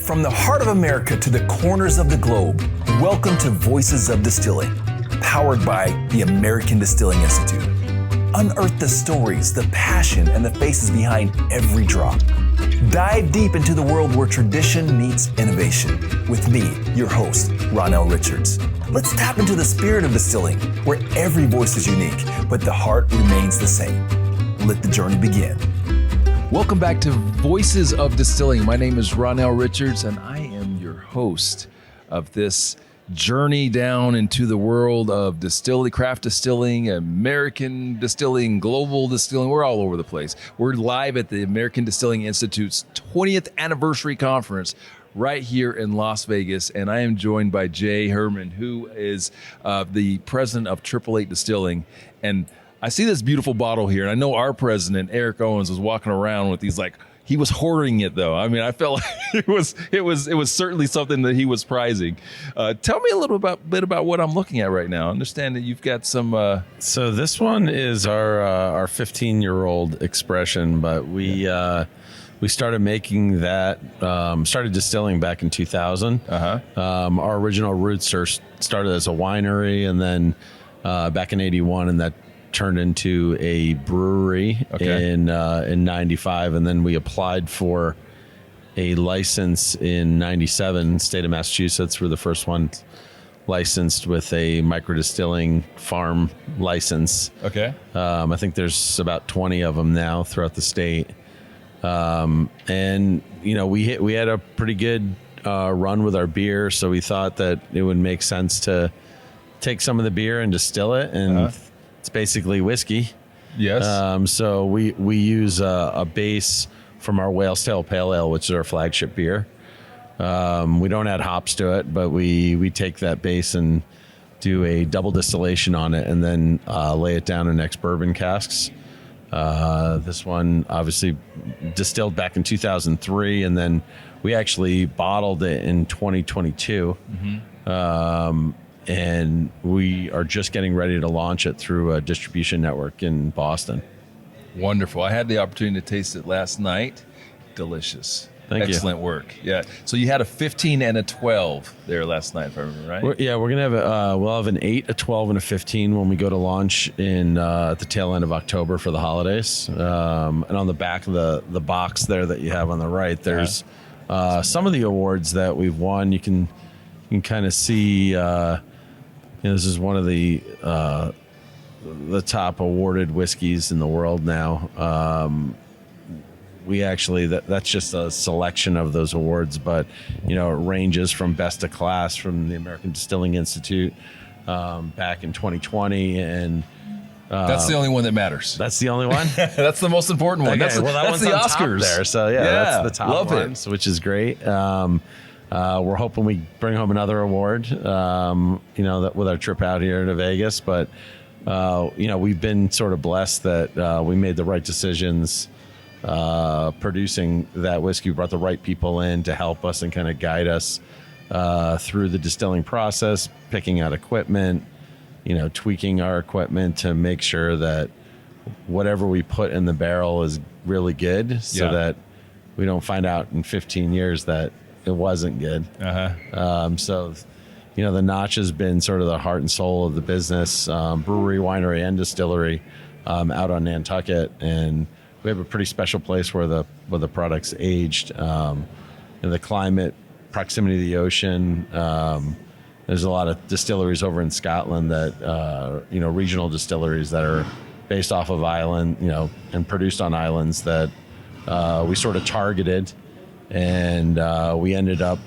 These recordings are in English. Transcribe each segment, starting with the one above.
From the heart of America to the corners of the globe, welcome to Voices of Distilling, powered by the American Distilling Institute. Unearth the stories, the passion, and the faces behind every drop. Dive deep into the world where tradition meets innovation. With me, your host, Ronnell Richards. Let's tap into the spirit of distilling, where every voice is unique, but the heart remains the same. Let the journey begin. Welcome back to Voices of Distilling. My name is Ronnell Richards, and I am your host of this journey down into the world of distilling, craft distilling, American distilling, global distilling. We're all over the place. We're live at the American Distilling Institute's 20th anniversary conference right here in Las Vegas, and I am joined by Jay Harman, who is the president of 888 Distilling. And I see this beautiful bottle here, and I know our president, Eric Owens, was walking around with these, like, he was hoarding it, though. I mean, I felt like it was certainly something that he was prizing. Tell me a little bit about what I'm looking at right now. I understand that you've got some. So this one is our 15-year-old expression, but we started making that, started distilling back in 2000. Our original roots started as a winery, and then back in 81, and that turned into a brewery in 95, and then we applied for a license in 97. State of Massachusetts were the first one licensed with a micro distilling farm license. I think there's about 20 of them now throughout the state, and you know, we had a pretty good run with our beer, so we thought that it would make sense to take some of the beer and distill it, and it's basically whiskey. Yes. So we use a base from our Whale's Tail Pale Ale, which is our flagship beer. We don't add hops to it, but we take that base and do a double distillation on it, and then lay it down in ex-bourbon casks. This one obviously distilled back in 2003, and then we actually bottled it in 2022. And we are just getting ready to launch it through a distribution network in Boston. Wonderful. I had the opportunity to taste it last night. Delicious. Thank you. Excellent work. Yeah. So you had a 15 and a 12 there last night, if I remember right. We're going to have we'll have an 8, a 12, and a 15 when we go to launch in at the tail end of October for the holidays. And on the back of the box there that you have on the right, there's some of the awards that we've won. You can kind of see. This is one of the top awarded whiskeys in the world now. We actually, that's just a selection of those awards, but you know, it ranges from best of class from the American Distilling Institute back in 2020, and that's the only one that matters. That's the only one. That's the most important one. Okay, That's one's the on Oscars top there. So that's the top love ones, which is great. We're hoping we bring home another award, that with our trip out here to Vegas. But, we've been sort of blessed that we made the right decisions producing that whiskey. We brought the right people in to help us and kind of guide us through the distilling process, picking out equipment, tweaking our equipment to make sure that whatever we put in the barrel is really good, so that we don't find out in 15 years that it wasn't good. So, the Notch has been sort of the heart and soul of the business, brewery, winery, and distillery out on Nantucket, and we have a pretty special place where the product's aged. The climate, proximity to the ocean. There's a lot of distilleries over in Scotland that regional distilleries that are based off of island, and produced on islands that we sort of targeted. And we ended up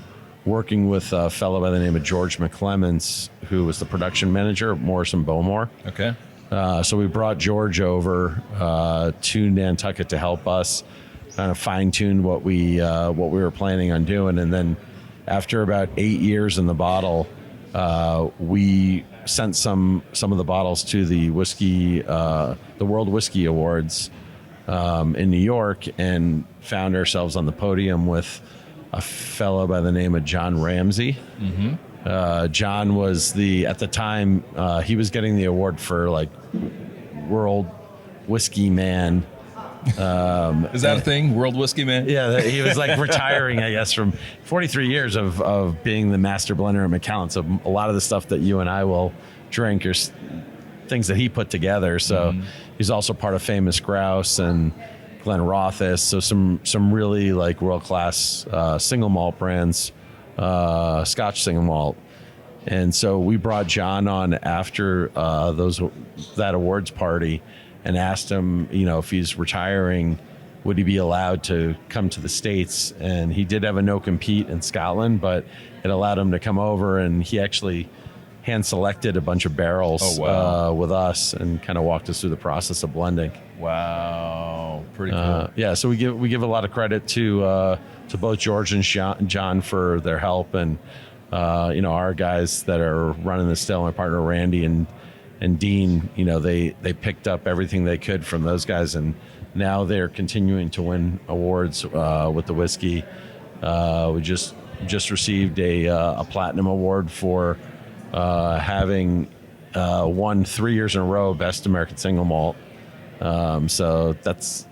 working with a fellow by the name of George McClements, who was the production manager at Morrison Bowmore. So we brought George over to Nantucket to help us kind of fine tune what we were planning on doing. And then after about 8 years in the bottle, we sent some of the bottles to the World Whiskey Awards in New York, and found ourselves on the podium with a fellow by the name of John Ramsey. John was at the time, he was getting the award for like World Whiskey Man Is that a thing? World Whiskey Man? Yeah, he was like retiring, I guess, from 43 years of being the master blender at Macallan. So a lot of the stuff that you and I will drink are things that he put together. So he's also part of Famous Grouse and Glen Rothes. So some really like world-class single malt brands, Scotch single malt. And so we brought John on after that awards party and asked him, if he's retiring, would he be allowed to come to the States? And he did have a no compete in Scotland, but it allowed him to come over, and he actually hand selected a bunch of barrels with us and kind of walked us through the process of blending. Wow, pretty cool. Yeah, so we give a lot of credit to both George and John for their help, and our guys that are running the still, my partner Randy and Dean, they picked up everything they could from those guys, and now they're continuing to win awards with the whiskey. We just received a platinum award for having won 3 years in a row Best American Single Malt. So that's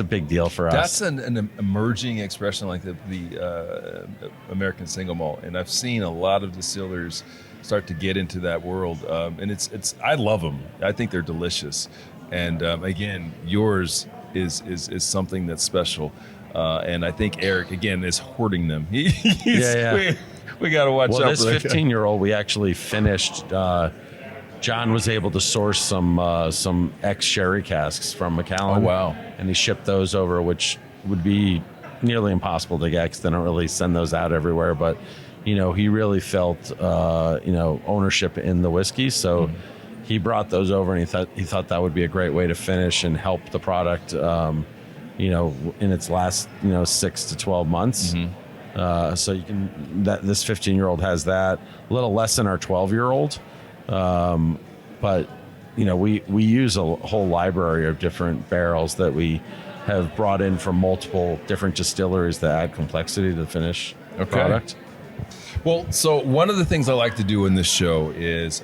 a big deal for us. That's an emerging expression, like the American Single Malt, and I've seen a lot of distillers start to get into that world, and it's I love them. I think they're delicious, and again, yours is something that's special, and I think Eric again is hoarding them. We got to watch out. Well, this for that 15-year-old, we actually finished. John was able to source some ex-sherry casks from Macallan. Oh, wow. And he shipped those over, which would be nearly impossible to get because they don't really send those out everywhere. But, he really felt, ownership in the whiskey. So he brought those over, and he thought that would be a great way to finish and help the product, in its last, 6 to 12 months. So this 15-year-old has that, a little less than our 12-year-old. But we use a whole library of different barrels that we have brought in from multiple different distilleries that add complexity to the finished product. Well, so one of the things I like to do in this show is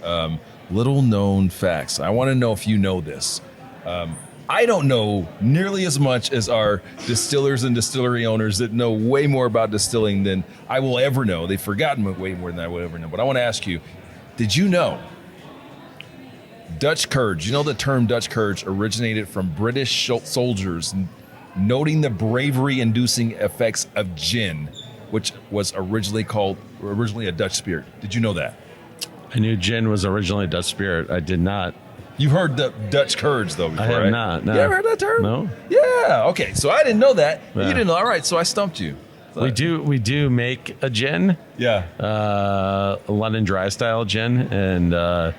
little known facts. I want to know if you know this. I don't know nearly as much as our distillers and distillery owners that know way more about distilling than I will ever know. They've forgotten way more than I will ever know. But I want to ask you, did you know Dutch courage? You know the term Dutch courage originated from British soldiers noting the bravery-inducing effects of gin, which was originally a Dutch spirit. Did you know that? I knew gin was originally a Dutch spirit. I did not. You've heard the Dutch courage, though, before, I have right? not. No. You ever heard that term? No. Yeah. Okay. So I didn't know that. Yeah. You didn't know. All right. So I stumped you. We do make a gin. Yeah. A London dry style gin, and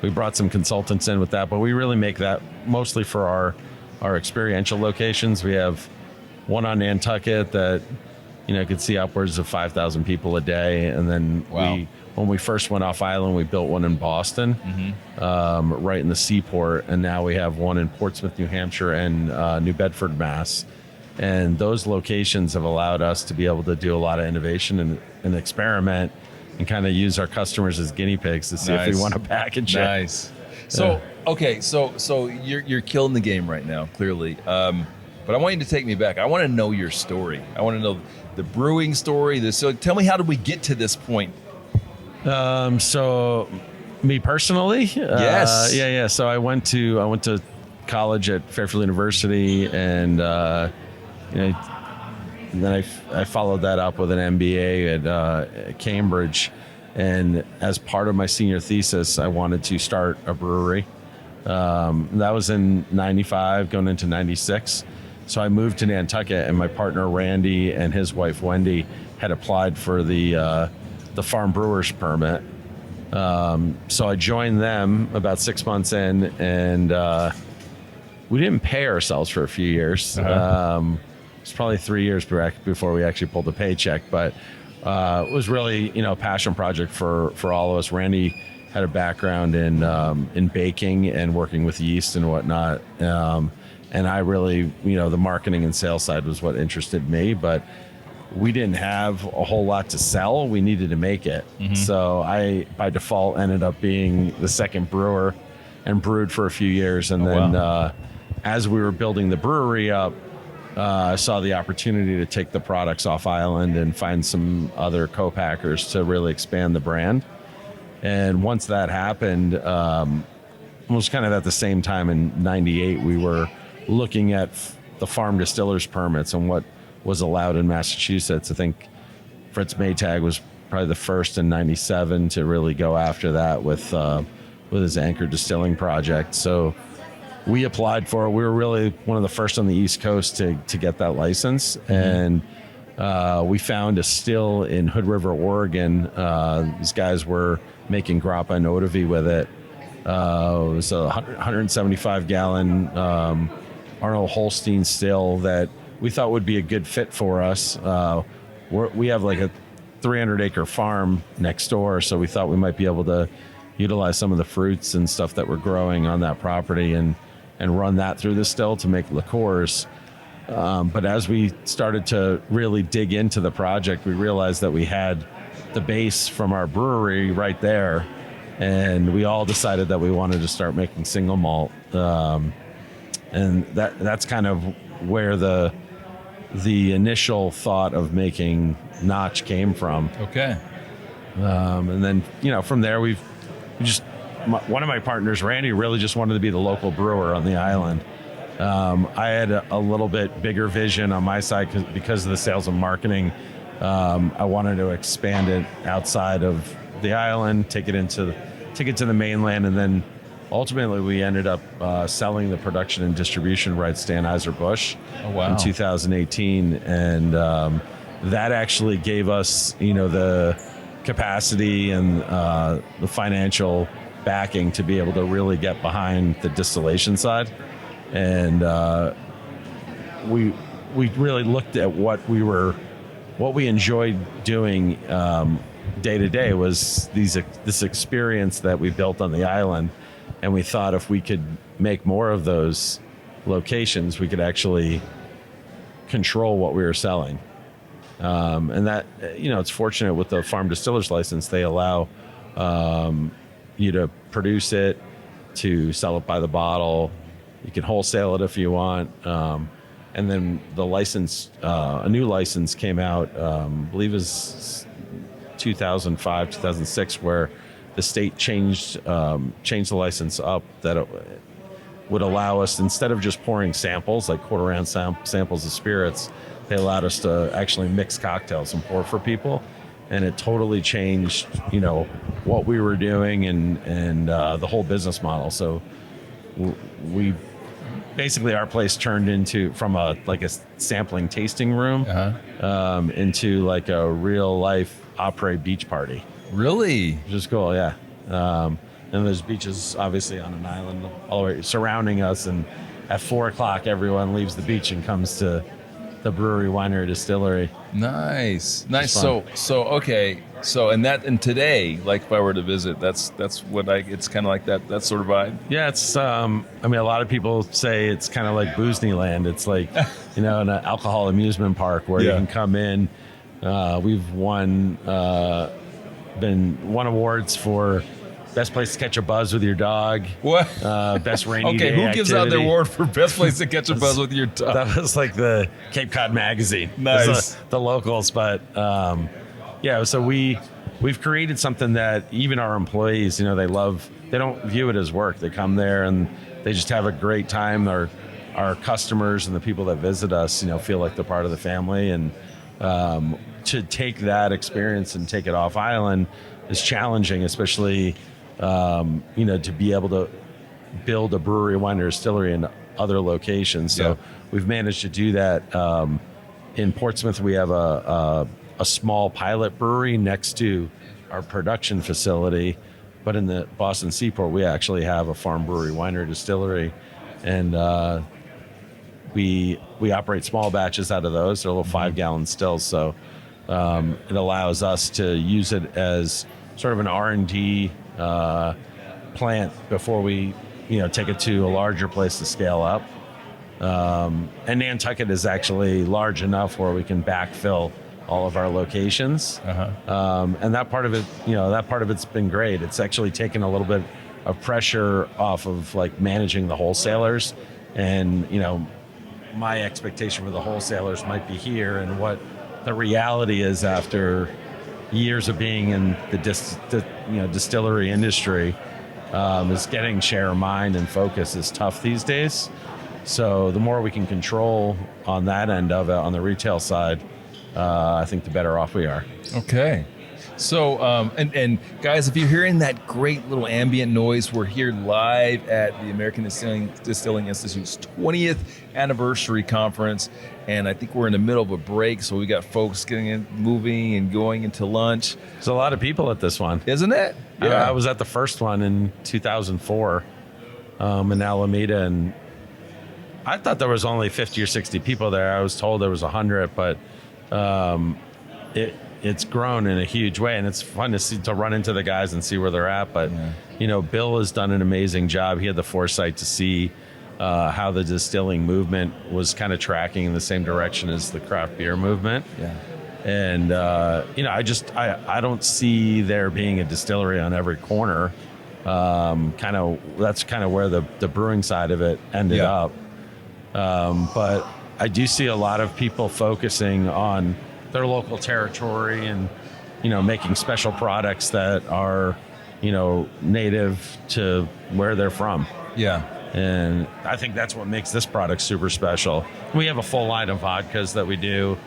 we brought some consultants in with that. But we really make that mostly for our experiential locations. We have one on Nantucket that could see upwards of 5,000 people a day, and then when we first went off island, we built one in Boston, right in the seaport, and now we have one in Portsmouth, New Hampshire, and New Bedford, Mass. And those locations have allowed us to be able to do a lot of innovation and experiment and kind of use our customers as guinea pigs to see if we want to package it. Nice. So, okay, so you're killing the game right now, clearly. But I want you to take me back. I want to know your story. I want to know the brewing story. So tell me, how did we get to this point? So me personally, yes. So I went to college at Fairfield University, and then I followed that up with an MBA at Cambridge. And as part of my senior thesis, I wanted to start a brewery. That was in 95, going into 96. So I moved to Nantucket, and my partner Randy and his wife Wendy had applied for the farm brewer's permit. So I joined them about 6 months in, and we didn't pay ourselves for a few years. It's probably 3 years before we actually pulled a paycheck, but it was really a passion project for all of us. Randy had a background in baking and working with yeast and whatnot, and I really the marketing and sales side was what interested me, but we didn't have a whole lot to sell. We needed to make it. So I, by default, ended up being the second brewer and brewed for a few years. And as we were building the brewery up, I saw the opportunity to take the products off island and find some other co-packers to really expand the brand. And once that happened, it was kind of at the same time in '98, we were looking at the farm distillers permits and what was allowed in Massachusetts. I think Fritz Maytag was probably the first in '97 to really go after that with his Anchor Distilling project. So we applied for it. We were really one of the first on the East Coast to get that license. And we found a still in Hood River, Oregon. These guys were making grappa and eau-de-vie with it. It was a 175 gallon Arnold Holstein still that we thought would be a good fit for us. We have like a 300 acre farm next door, so we thought we might be able to utilize some of the fruits and stuff that we're growing on that property and run that through the still to make liqueurs. But as we started to really dig into the project, we realized that we had the base from our brewery right there, and we all decided that we wanted to start making single malt. And that's kind of where the initial thought of making Notch came from. Okay. And then, from there one of my partners, Randy, really just wanted to be the local brewer on the island. I had a little bit bigger vision on my side because of the sales and marketing. I wanted to expand it outside of the island, take it to the mainland, and then ultimately we ended up selling the production and distribution rights to Anheuser-Busch in 2018, and that actually gave us, the capacity and the financial backing to be able to really get behind the distillation side. And we really looked at what we enjoyed doing day to day was this experience that we built on the island, and we thought if we could make more of those locations, we could actually control what we were selling. And that, it's fortunate with the farm distiller's license, they allow you to produce it, to sell it by the bottle. You can wholesale it if you want. And then the license, a new license came out, I believe it was 2005, 2006, where the state changed the license up that it would allow us, instead of just pouring samples, like quarter-ounce samples of spirits, they allowed us to actually mix cocktails and pour for people. And it totally changed, what we were doing and the whole business model. So we basically, our place turned into from a sampling tasting room into like a real life après beach party. Really? Which is cool, yeah. And there's beaches obviously on an island all the way surrounding us, and at 4:00 everyone leaves the beach and comes to the brewery, winery, distillery. Nice. Okay. So and today, like if I were to visit, that's what it's kind of like that sort of vibe. Yeah, it's a lot of people say it's kind of like Boozneyland. It's like, an alcohol amusement park where you can come in. We've won awards for best place to catch a buzz with your dog. What? Best rainy day Okay, who gives out the activity. award for best place to catch a buzz with your dog? That was like the Cape Cod Magazine. Nice. The locals, but so we've created something that even our employees, they love. They don't view it as work. They come there and they just have a great time. Our customers and the people that visit us, feel like they're part of the family. And to take that experience and take it off island is challenging, especially to be able to build a brewery, wine, or distillery in other locations. So we've managed to do that. In Portsmouth, we have a small pilot brewery next to our production facility, but in the Boston Seaport, we actually have a farm brewery, winery, distillery, and we operate small batches out of those. They're little 5-gallon stills, so it allows us to use it as sort of an R&D plant before we take it to a larger place to scale up. And Nantucket is actually large enough where we can backfill all of our locations. And that part of it's been great. It's actually taken a little bit of pressure off of like managing the wholesalers and my expectation for the wholesalers might be here, and what the reality is after years of being in the distillery industry is getting share of mind and focus is tough these days. So the more we can control on that end of it, on the retail side, I think the better off we are. Okay. So, and guys, if you're hearing that great little ambient noise, we're here live at the American Distilling Institute's 20th anniversary conference, and I think we're in the middle of a break, so we got folks getting in, moving and going into lunch. There's a lot of people at this one, isn't it? Yeah, I was at the first one in 2004 in Alameda, and I thought there was only 50 or 60 people there. I was told there was 100, but it's grown in a huge way, and it's fun to run into the guys and see where they're at. But Bill has done an amazing job. He had the foresight to see how the distilling movement was kind of tracking in the same direction as the craft beer movement. Yeah. And I don't see there being a distillery on every corner. That's kind of where the brewing side of it ended up. But I do see a lot of people focusing on their local territory and making special products that are native to where they're from. Yeah. And I think that's what makes this product super special. We have a full line of vodkas that we do.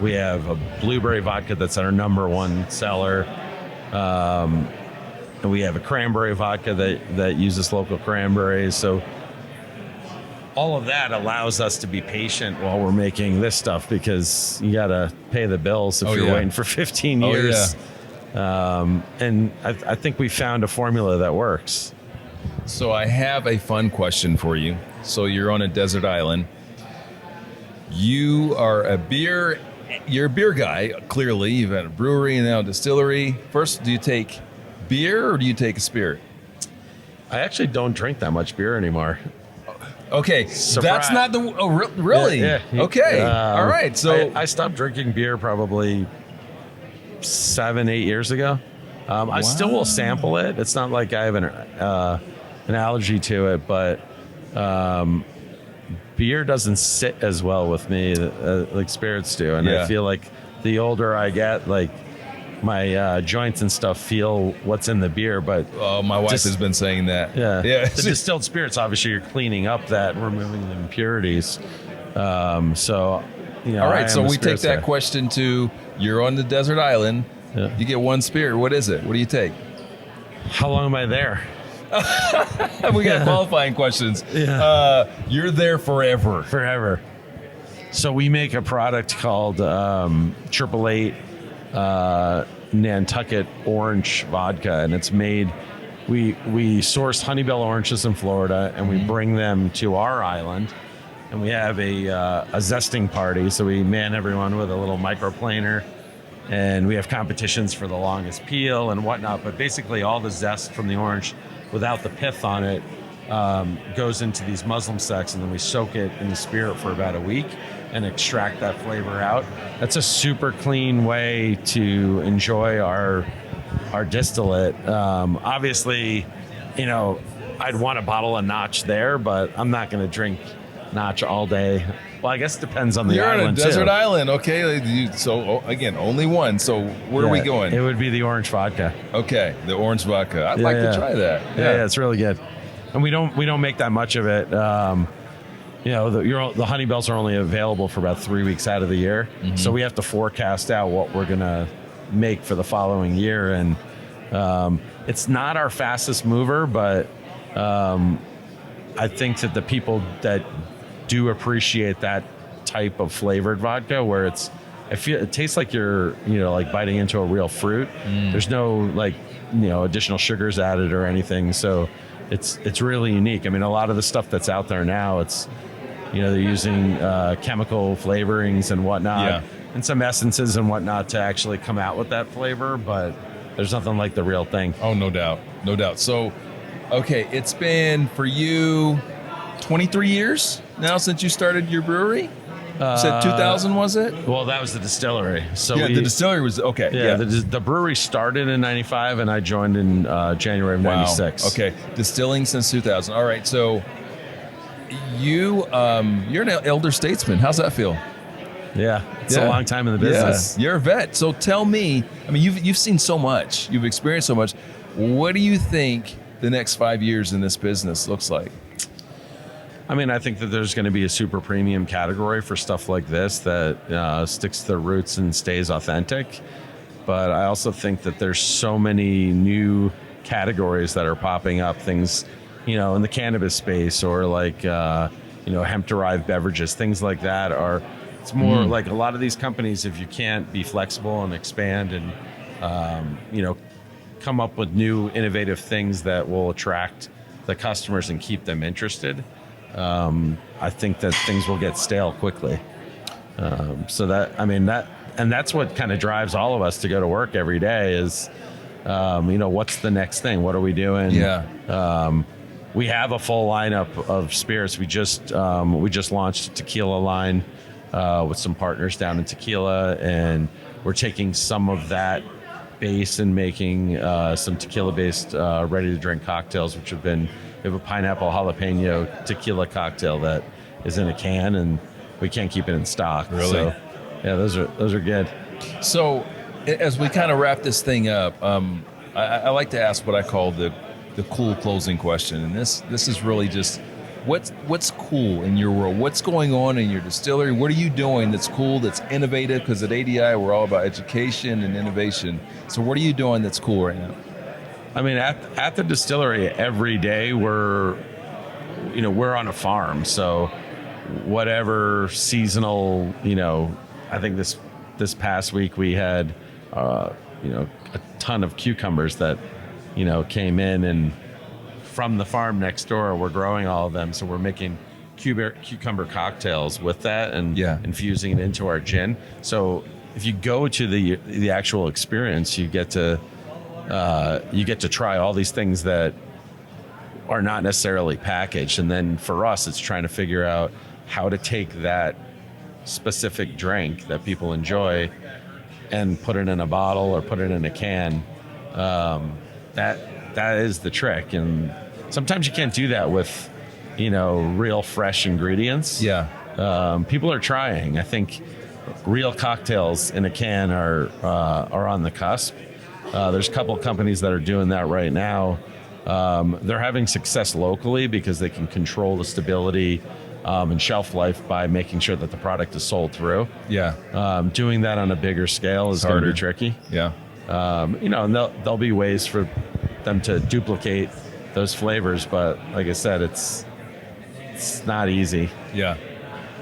We have a blueberry vodka that's our #1 seller. And we have a cranberry vodka that uses local cranberries. So all of that allows us to be patient while we're making this stuff, because you got to pay the bills if you're waiting for 15 years. And I think we found a formula that works. So I have a fun question for you. So you're on a desert island. You're a beer guy, clearly. You've had a brewery and now a distillery. First, do you take beer or do you take a spirit? I actually don't drink that much beer anymore. Okay, Surprise. That's not the... Oh, really? Yeah. Okay, all right. So I stopped drinking beer probably 7-8 years ago. I still will sample it. It's not like I have an allergy to it, but beer doesn't sit as well with me like spirits do. And I feel like the older I get, like my joints and stuff feel what's in the beer. But my wife has been saying that. Yeah. The distilled spirits, obviously, you're cleaning up that, removing the impurities. All right. So we take that question to, you're on the desert island. Yeah. You get one spirit. What is it? What do you take? How long am I there? We got qualifying questions. Yeah. You're there forever. Forever. So we make a product called 888 Nantucket Orange Vodka, and it's made. We source Honeybell oranges in Florida, and we bring them to our island, and we have a zesting party. So we man everyone with a little microplaner, and we have competitions for the longest peel and whatnot. But basically, all the zest from the orange, without the pith on it, goes into these muslin sacks, and then we soak it in the spirit for about a week and extract that flavor out. That's a super clean way to enjoy our distillate. Obviously, I'd want a bottle of Notch there, but I'm not going to drink Notch all day. Well, I guess it depends on the You're island, on a desert too. island, okay? So, again, only one. So where are we going? It would be the orange vodka. Okay, the orange vodka. I'd like to try that. Yeah, it's really good. And we don't make that much of it. The honey bells are only available for about 3 weeks out of the year. Mm-hmm. So we have to forecast out what we're going to make for the following year. And it's not our fastest mover, but I think that the people that do appreciate that type of flavored vodka, where it tastes like you're like biting into a real fruit. There's no additional sugars added or anything, so it's really unique. I mean, a lot of the stuff that's out there now, it's they're using chemical flavorings and whatnot, and some essences and whatnot to actually come out with that flavor, but there's nothing like the real thing. Oh, no doubt. So okay, it's been for you 23 years now since you started your brewery? You said 2000, was it? Well, that was the distillery. So the distillery was, okay. Yeah. The brewery started in 95, and I joined in January of 96. Okay. Distilling since 2000. All right. So you're an elder statesman. How's that feel? Yeah, it's a long time in the business. Yeah, you're a vet. So tell me, I mean, you've seen so much, you've experienced so much. What do you think the next 5 years in this business looks like? I mean, I think that there's going to be a super premium category for stuff like this that sticks to their roots and stays authentic. But I also think that there's so many new categories that are popping up, things, in the cannabis space or like, hemp-derived beverages, things like that are, it's more like a lot of these companies, if you can't be flexible and expand and, come up with new innovative things that will attract the customers and keep them interested, I think that things will get stale quickly. That's what kind of drives all of us to go to work every day is, what's the next thing? What are we doing? Yeah. We have a full lineup of spirits. We just launched a tequila line with some partners down in tequila, and we're taking some of that base and making some tequila-based ready-to-drink cocktails, we have a pineapple jalapeno tequila cocktail that is in a can, and we can't keep it in stock. Really? So, yeah, those are good. So as we kind of wrap this thing up, I like to ask what I call the cool closing question. And this is really just what's cool in your world? What's going on in your distillery? What are you doing that's cool, that's innovative? Because at ADI, we're all about education and innovation. So what are you doing that's cool right now? I mean, at the distillery, every day we're on a farm. So whatever seasonal, I think this past week we had, a ton of cucumbers that, came in, and from the farm next door, we're growing all of them. So we're making cucumber cocktails with that and infusing it into our gin. So if you go to the actual experience, you get to try all these things that are not necessarily packaged. And then for us, it's trying to figure out how to take that specific drink that people enjoy and put it in a bottle or put it in a can. That is the trick. And sometimes you can't do that with, real fresh ingredients. Yeah. People are trying. I think real cocktails in a can are on the cusp. There's a couple of companies that are doing that right now. They're having success locally because they can control the stability and shelf life by making sure that the product is sold through. Yeah. Doing that on a bigger scale is going to be tricky. Yeah. And there'll be ways for them to duplicate those flavors, but like I said, it's not easy. Yeah.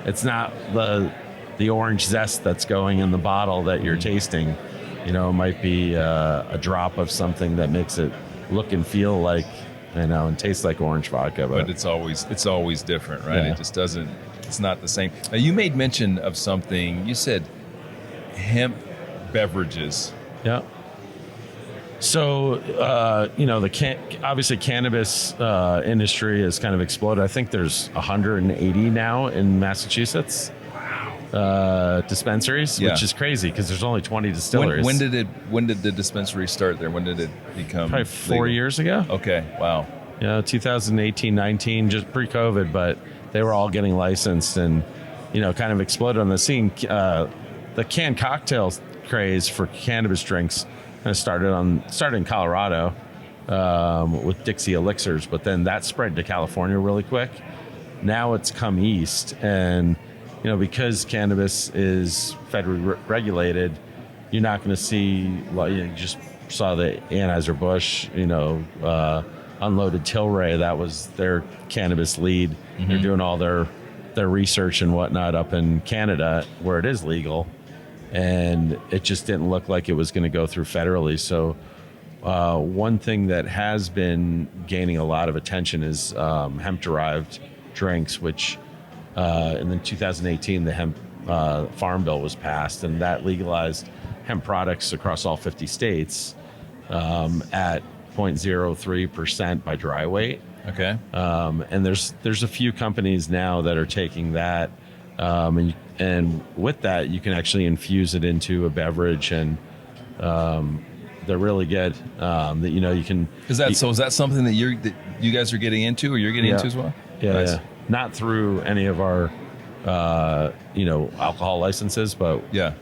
It's not the orange zest that's going in the bottle that you're tasting. It might be a drop of something that makes it look and feel like, and taste like orange vodka. But it's always different, right? Yeah. It just doesn't, it's not the same. Now, you made mention of something, you said hemp beverages. Yeah. So, obviously cannabis industry has kind of exploded. I think there's 180 now in Massachusetts. Dispensaries, which is crazy because there's only 20 distilleries. When did the dispensary start there? When did it become probably 4 legal? years ago? Okay, wow. 2018, 19, just pre-COVID, but they were all getting licensed and, kind of exploded on the scene. The canned cocktails craze for cannabis drinks kind of started in Colorado with Dixie Elixirs, but then that spread to California really quick. Now it's come east, and because cannabis is federally regulated, you're not going to see, you just saw the Anheuser-Busch, unloaded Tilray. That was their cannabis lead. Mm-hmm. They're doing all their research and whatnot up in Canada where it is legal. And it just didn't look like it was going to go through federally. So one thing that has been gaining a lot of attention is hemp-derived drinks, which in 2018, the hemp farm bill was passed, and that legalized hemp products across all 50 states at 0.03% by dry weight. Okay. And there's a few companies now that are taking that, and with that, you can actually infuse it into a beverage, and they're really good. You can. Is that something that you guys are getting into, or you're getting into as well? Yeah, nice. yeah. not through any of our, alcohol licenses, but Yeah.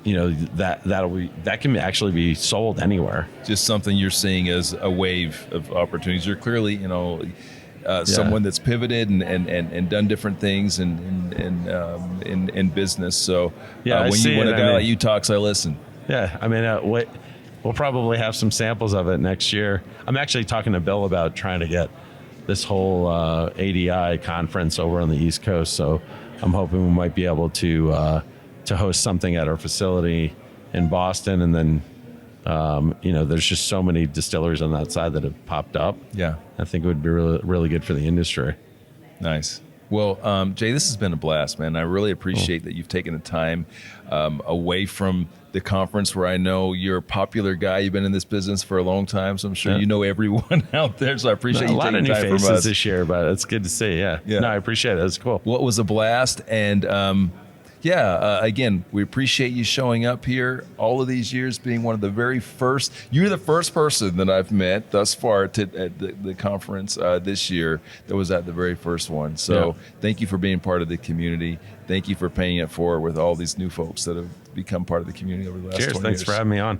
that can actually be sold anywhere. Just something you're seeing as a wave of opportunities. You're clearly, someone that's pivoted and done different things in business. So when a guy like you talks, I listen. Yeah, I mean, we'll probably have some samples of it next year. I'm actually talking to Bill about trying to get this whole ADI conference over on the East Coast. So I'm hoping we might be able to host something at our facility in Boston. And then, there's just so many distilleries on that side that have popped up. Yeah. I think it would be really, really good for the industry. Nice. Well, Jay, this has been a blast, man. I really appreciate that you've taken the time away from the conference, where I know you're a popular guy. You've been in this business for a long time, so I'm sure you know everyone out there. So I appreciate you taking time from us. A lot of new faces this year, but it's good to see. Yeah. No, I appreciate it. It's cool. Well, it was a blast, and again, we appreciate you showing up here all of these years, being one of the very first. You're the first person that I've met thus far at the conference this year that was at the very first one. So Thank you for being part of the community. Thank you for paying it forward with all these new folks that have become part of the community over the last 20 years. Thanks for having me on.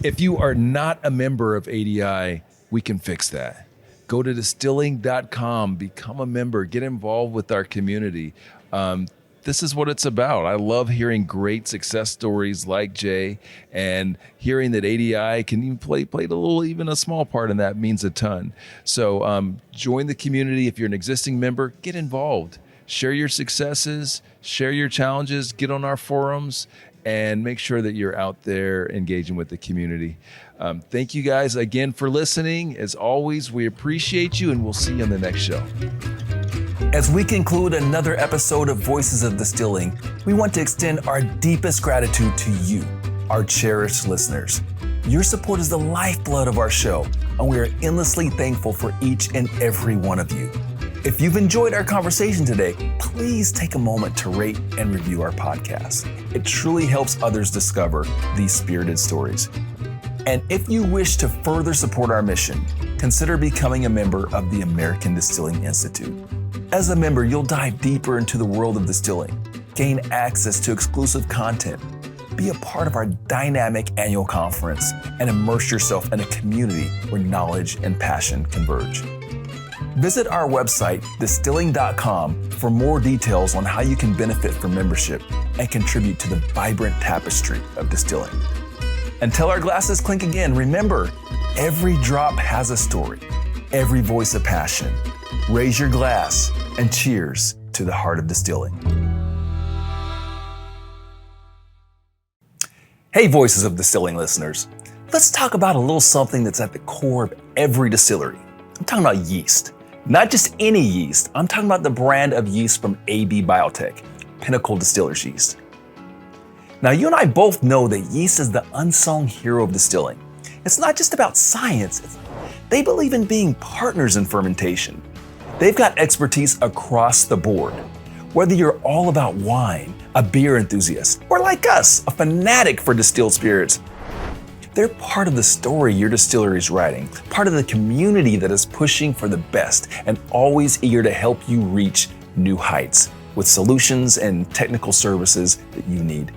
If you are not a member of ADI, we can fix that. Go to distilling.com, become a member, get involved with our community. This is what it's about. I love hearing great success stories like Jay, and hearing that ADI can even played even a small part in that means a ton. So join the community. If you're an existing member, get involved. Share your successes, share your challenges, get on our forums, and make sure that you're out there engaging with the community. Thank you guys again for listening. As always, we appreciate you, and we'll see you on the next show. As we conclude another episode of Voices of Distilling, we want to extend our deepest gratitude to you, our cherished listeners. Your support is the lifeblood of our show, and we are endlessly thankful for each and every one of you. If you've enjoyed our conversation today, please take a moment to rate and review our podcast. It truly helps others discover these spirited stories. And if you wish to further support our mission, consider becoming a member of the American Distilling Institute. As a member, you'll dive deeper into the world of distilling, gain access to exclusive content, be a part of our dynamic annual conference, and immerse yourself in a community where knowledge and passion converge. Visit our website, distilling.com, for more details on how you can benefit from membership and contribute to the vibrant tapestry of distilling. Until our glasses clink again, remember, every drop has a story, every voice a passion. Raise your glass and cheers to the heart of distilling. Hey, Voices of Distilling listeners. Let's talk about a little something that's at the core of every distillery. I'm talking about yeast. Not just any yeast. I'm talking about the brand of yeast from AB Biotech, Pinnacle Distillers Yeast. Now, you and I both know that yeast is the unsung hero of distilling. It's not just about science. They believe in being partners in fermentation. They've got expertise across the board. Whether you're all about wine, a beer enthusiast, or like us, a fanatic for distilled spirits, they're part of the story your distillery is writing, part of the community that is pushing for the best and always eager to help you reach new heights with solutions and technical services that you need.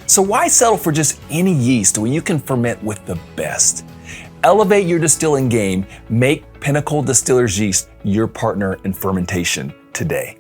So why settle for just any yeast when you can ferment with the best? Elevate your distilling game. Make Pinnacle Distillers Yeast your partner in fermentation today.